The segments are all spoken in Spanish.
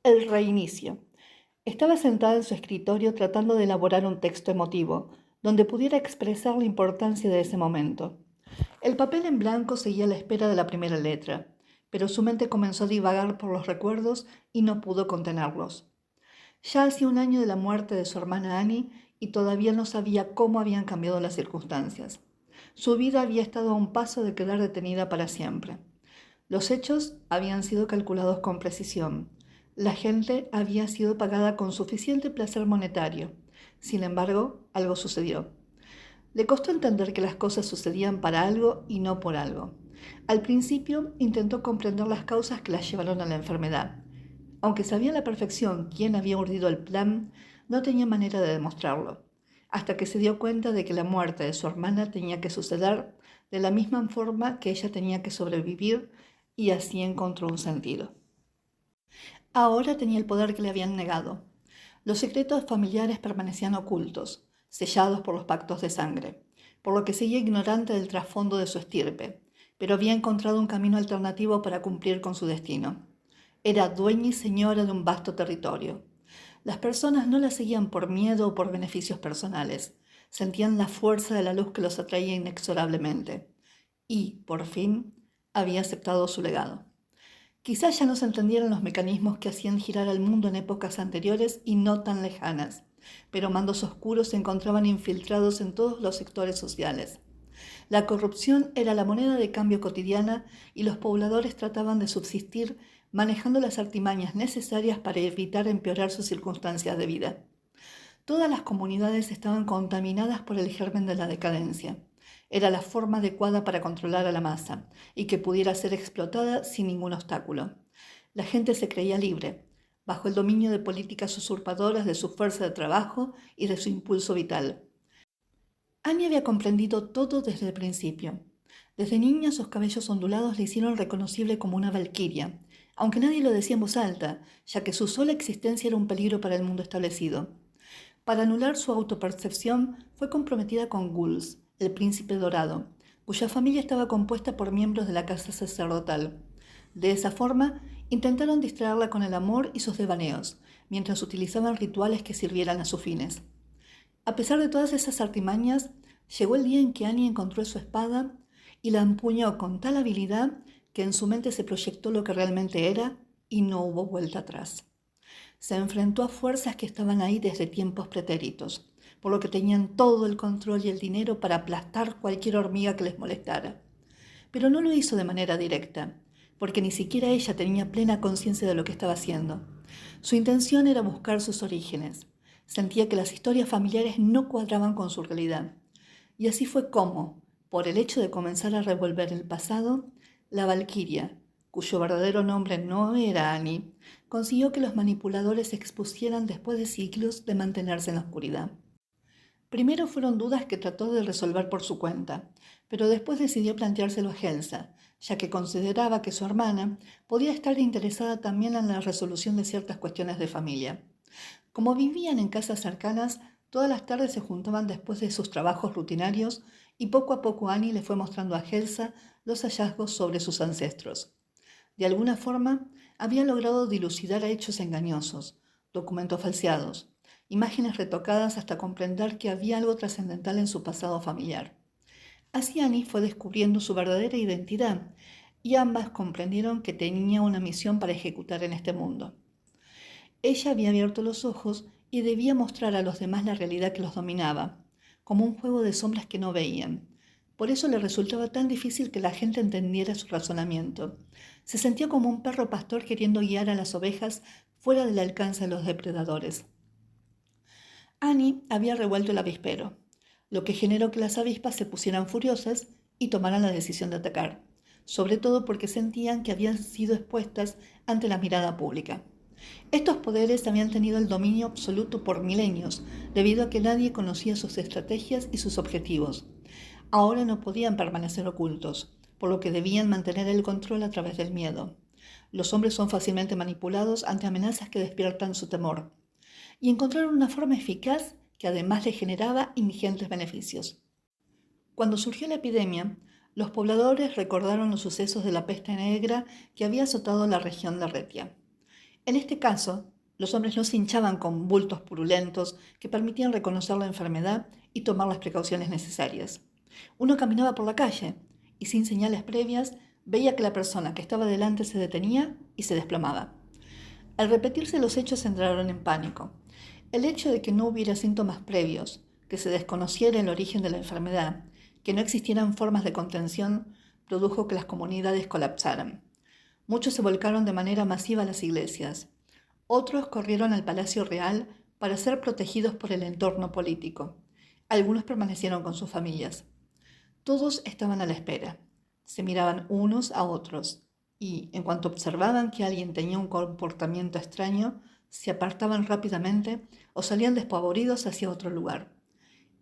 El reinicio. Estaba sentada en su escritorio tratando de elaborar un texto emotivo, donde pudiera expresar la importancia de ese momento. El papel en blanco seguía a la espera de la primera letra, pero su mente comenzó a divagar por los recuerdos y no pudo contenerlos. Ya hacía un año de la muerte de su hermana Annie y todavía no sabía cómo habían cambiado las circunstancias. Su vida había estado a un paso de quedar detenida para siempre. Los hechos habían sido calculados con precisión. La gente había sido pagada con suficiente placer monetario. Sin embargo, algo sucedió. Le costó entender que las cosas sucedían para algo y no por algo. Al principio intentó comprender las causas que la llevaron a la enfermedad. Aunque sabía a la perfección quién había urdido el plan, no tenía manera de demostrarlo, hasta que se dio cuenta de que la muerte de su hermana tenía que suceder de la misma forma que ella tenía que sobrevivir, y así encontró un sentido. Ahora tenía el poder que le habían negado. Los secretos familiares permanecían ocultos, sellados por los pactos de sangre, por lo que seguía ignorante del trasfondo de su estirpe, pero había encontrado un camino alternativo para cumplir con su destino. Era dueña y señora de un vasto territorio. Las personas no la seguían por miedo o por beneficios personales. Sentían la fuerza de la luz que los atraía inexorablemente. Y, por fin, había aceptado su legado. Quizás ya no se entendieran los mecanismos que hacían girar al mundo en épocas anteriores y no tan lejanas, pero mandos oscuros se encontraban infiltrados en todos los sectores sociales. La corrupción era la moneda de cambio cotidiana y los pobladores trataban de subsistir manejando las artimañas necesarias para evitar empeorar sus circunstancias de vida. Todas las comunidades estaban contaminadas por el germen de la decadencia. Era la forma adecuada para controlar a la masa y que pudiera ser explotada sin ningún obstáculo. La gente se creía libre, bajo el dominio de políticas usurpadoras de su fuerza de trabajo y de su impulso vital. Annie había comprendido todo desde el principio. Desde niña sus cabellos ondulados le hicieron reconocible como una valquiria, aunque nadie lo decía en voz alta, ya que su sola existencia era un peligro para el mundo establecido. Para anular su autopercepción, fue comprometida con Gules, el príncipe dorado, cuya familia estaba compuesta por miembros de la casa sacerdotal. De esa forma, intentaron distraerla con el amor y sus devaneos, mientras utilizaban rituales que sirvieran a sus fines. A pesar de todas esas artimañas, llegó el día en que Annie encontró su espada y la empuñó con tal habilidad que en su mente se proyectó lo que realmente era y no hubo vuelta atrás. Se enfrentó a fuerzas que estaban ahí desde tiempos pretéritos, por lo que tenían todo el control y el dinero para aplastar cualquier hormiga que les molestara. Pero no lo hizo de manera directa, porque ni siquiera ella tenía plena conciencia de lo que estaba haciendo. Su intención era buscar sus orígenes. Sentía que las historias familiares no cuadraban con su realidad. Y así fue como, por el hecho de comenzar a revolver el pasado, la Valquiria, cuyo verdadero nombre no era Annie, consiguió que los manipuladores se expusieran después de siglos de mantenerse en la oscuridad. Primero fueron dudas que trató de resolver por su cuenta, pero después decidió planteárselo a Elsa, ya que consideraba que su hermana podía estar interesada también en la resolución de ciertas cuestiones de familia. Como vivían en casas cercanas, todas las tardes se juntaban después de sus trabajos rutinarios y poco a poco Annie le fue mostrando a Elsa los hallazgos sobre sus ancestros. De alguna forma, había logrado dilucidar hechos engañosos, documentos falseados, imágenes retocadas hasta comprender que había algo trascendental en su pasado familiar. Así Annie fue descubriendo su verdadera identidad y ambas comprendieron que tenía una misión para ejecutar en este mundo. Ella había abierto los ojos y debía mostrar a los demás la realidad que los dominaba, como un juego de sombras que no veían. Por eso le resultaba tan difícil que la gente entendiera su razonamiento. Se sentía como un perro pastor queriendo guiar a las ovejas fuera del alcance de los depredadores. Annie había revuelto el avispero, lo que generó que las avispas se pusieran furiosas y tomaran la decisión de atacar, sobre todo porque sentían que habían sido expuestas ante la mirada pública. Estos poderes habían tenido el dominio absoluto por milenios, debido a que nadie conocía sus estrategias y sus objetivos. Ahora no podían permanecer ocultos, por lo que debían mantener el control a través del miedo. Los hombres son fácilmente manipulados ante amenazas que despiertan su temor, y encontraron una forma eficaz que además les generaba ingentes beneficios. Cuando surgió la epidemia, los pobladores recordaron los sucesos de la peste negra que había azotado la región de Retia. En este caso, los hombres no se hinchaban con bultos purulentos que permitían reconocer la enfermedad y tomar las precauciones necesarias. Uno caminaba por la calle y sin señales previas veía que la persona que estaba delante se detenía y se desplomaba. Al repetirse los hechos entraron en pánico. El hecho de que no hubiera síntomas previos, que se desconociera el origen de la enfermedad, que no existieran formas de contención, produjo que las comunidades colapsaran. Muchos se volcaron de manera masiva a las iglesias. Otros corrieron al Palacio Real para ser protegidos por el entorno político. Algunos permanecieron con sus familias. Todos estaban a la espera. Se miraban unos a otros y, en cuanto observaban que alguien tenía un comportamiento extraño, se apartaban rápidamente o salían despavoridos hacia otro lugar.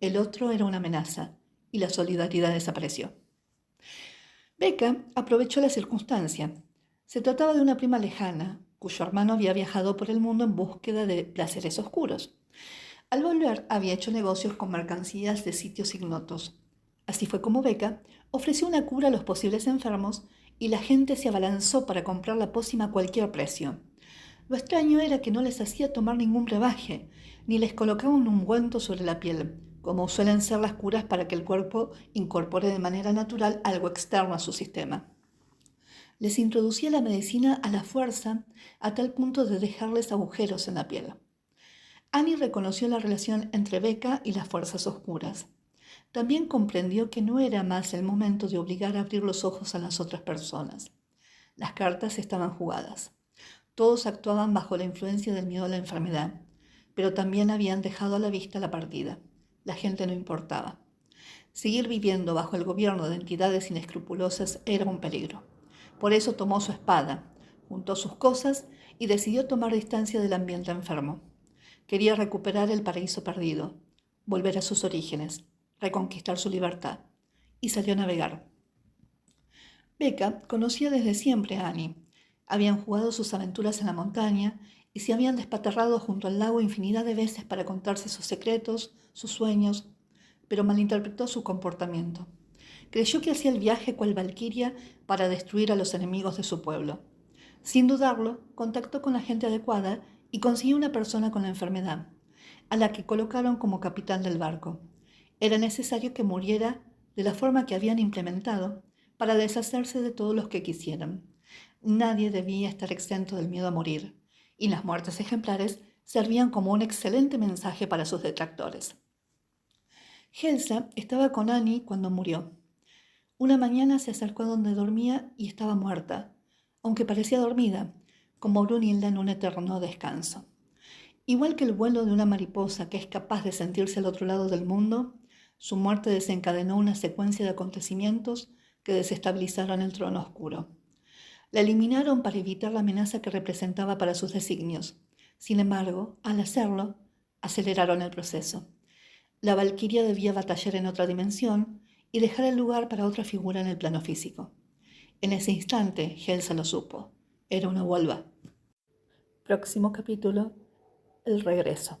El otro era una amenaza y la solidaridad desapareció. Becca aprovechó la circunstancia. Se trataba de una prima lejana, cuyo hermano había viajado por el mundo en búsqueda de placeres oscuros. Al volver había hecho negocios con mercancías de sitios ignotos. Así fue como Becca ofreció una cura a los posibles enfermos y la gente se abalanzó para comprar la pócima a cualquier precio. Lo extraño era que no les hacía tomar ningún brebaje, ni les colocaba un ungüento sobre la piel, como suelen ser las curas para que el cuerpo incorpore de manera natural algo externo a su sistema. Les introducía la medicina a la fuerza a tal punto de dejarles agujeros en la piel. Annie reconoció la relación entre Becca y las fuerzas oscuras. También comprendió que no era más el momento de obligar a abrir los ojos a las otras personas. Las cartas estaban jugadas. Todos actuaban bajo la influencia del miedo a la enfermedad, pero también habían dejado a la vista la partida. La gente no importaba. Seguir viviendo bajo el gobierno de entidades inescrupulosas era un peligro. Por eso tomó su espada, juntó sus cosas y decidió tomar distancia del ambiente enfermo. Quería recuperar el paraíso perdido, volver a sus orígenes, reconquistar su libertad, y salió a navegar. Becca conocía desde siempre a Annie. Habían jugado sus aventuras en la montaña y se habían despatarrado junto al lago infinidad de veces para contarse sus secretos, sus sueños, pero malinterpretó su comportamiento. Creyó que hacía el viaje cual valquiria para destruir a los enemigos de su pueblo. Sin dudarlo, contactó con la gente adecuada y consiguió una persona con la enfermedad, a la que colocaron como capitán del barco. Era necesario que muriera de la forma que habían implementado para deshacerse de todos los que quisieran. Nadie debía estar exento del miedo a morir, y las muertes ejemplares servían como un excelente mensaje para sus detractores. Elsa estaba con Annie cuando murió. Una mañana se acercó a donde dormía y estaba muerta, aunque parecía dormida, como Brunilda en un eterno descanso. Igual que el vuelo de una mariposa que es capaz de sentirse al otro lado del mundo, su muerte desencadenó una secuencia de acontecimientos que desestabilizaron el trono oscuro. La eliminaron para evitar la amenaza que representaba para sus designios. Sin embargo, al hacerlo, aceleraron el proceso. La valquiria debía batallar en otra dimensión y dejar el lugar para otra figura en el plano físico. En ese instante, Elsa lo supo. Era una Volva. Próximo capítulo, el regreso.